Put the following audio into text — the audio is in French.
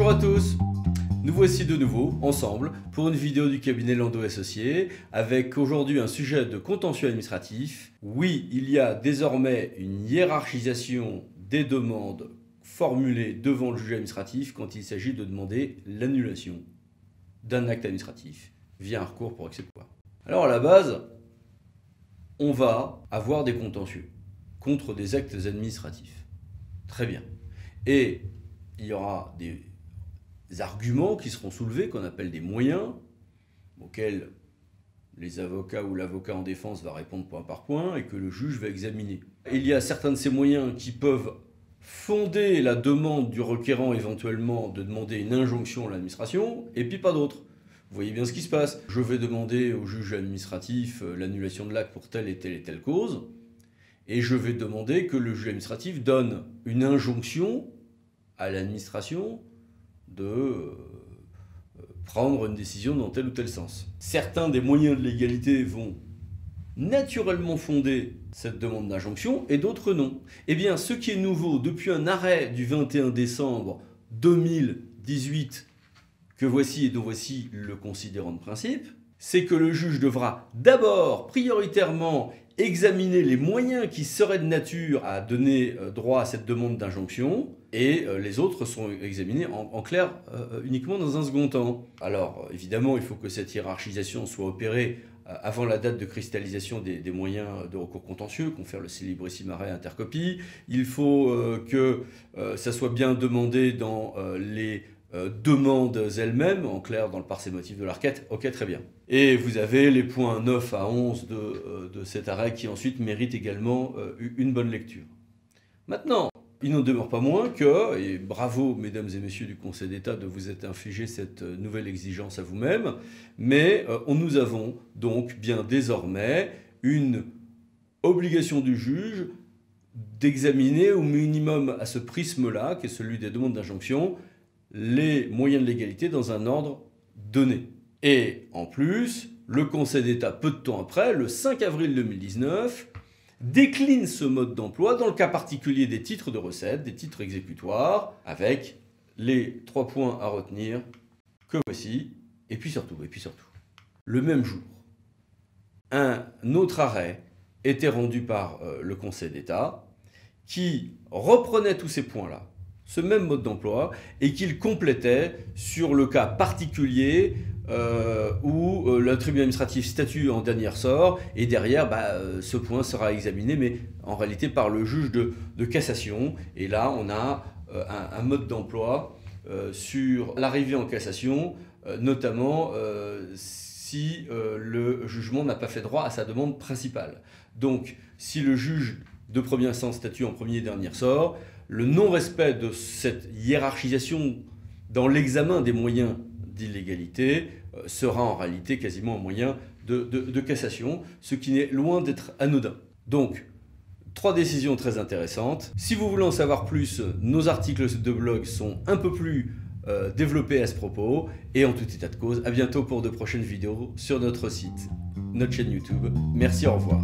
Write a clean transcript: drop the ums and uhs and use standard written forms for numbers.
Bonjour à tous, nous voici de nouveau ensemble pour une vidéo du cabinet Landau Associés avec aujourd'hui un sujet de contentieux administratif. Oui, il y a désormais une hiérarchisation des demandes formulées devant le juge administratif quand il s'agit de demander l'annulation d'un acte administratif via un recours pour excès de pouvoir. Alors à la base, on va avoir des contentieux contre des actes administratifs. Très bien. Et il y aura des arguments qui seront soulevés, qu'on appelle des moyens, auxquels les avocats ou l'avocat en défense va répondre point par point et que le juge va examiner. Il y a certains de ces moyens qui peuvent fonder la demande du requérant éventuellement de demander une injonction à l'administration, et puis pas d'autres. Vous voyez bien ce qui se passe. Je vais demander au juge administratif l'annulation de l'acte pour telle et telle cause, et je vais demander que le juge administratif donne une injonction à l'administration de prendre une décision dans tel ou tel sens. Certains des moyens de légalité vont naturellement fonder cette demande d'injonction et d'autres non. Eh bien, ce qui est nouveau depuis un arrêt du 21 décembre 2018 que voici et dont voici le considérant de principe, c'est que le juge devra d'abord prioritairement examiner les moyens qui seraient de nature à donner droit à cette demande d'injonction, et les autres sont examinés en clair uniquement dans un second temps. Alors évidemment, il faut que cette hiérarchisation soit opérée avant la date de cristallisation des moyens de recours contentieux, confère le célébrissime arrêt intercopie. Il faut que ça soit bien demandé dans les demandes elles-mêmes, en clair dans le parsémotif de la requête. Ok, très bien. Et vous avez les points 9 à 11 de cet arrêt qui ensuite méritent également une bonne lecture. Maintenant, il n'en demeure pas moins que, et bravo mesdames et messieurs du Conseil d'État de vous être infligé cette nouvelle exigence à vous-même, mais nous avons donc bien désormais une obligation du juge d'examiner au minimum à ce prisme-là, qui est celui des demandes d'injonction, les moyens de légalité dans un ordre donné. Et en plus, le Conseil d'État, peu de temps après, le 5 avril 2019, décline ce mode d'emploi dans le cas particulier des titres de recettes, des titres exécutoires, avec les 3 points à retenir que voici, et puis surtout, le même jour, un autre arrêt était rendu par le Conseil d'État qui reprenait tous ces points-là, ce même mode d'emploi, et qu'il complétait sur le cas particulier où le tribunal administratif statue en dernier ressort, et derrière, ce point sera examiné, mais en réalité par le juge de cassation. Et là, on a un mode d'emploi sur l'arrivée en cassation, notamment si le jugement n'a pas fait droit à sa demande principale. Donc, si le juge de première instance statue en premier et dernier ressort, le non-respect de cette hiérarchisation dans l'examen des moyens d'illégalité sera en réalité quasiment un moyen de cassation, ce qui n'est loin d'être anodin. Donc, 3 décisions très intéressantes. Si vous voulez en savoir plus, nos articles de blog sont un peu plus développés à ce propos, et en tout état de cause, à bientôt pour de prochaines vidéos sur notre site, notre chaîne YouTube. Merci, au revoir.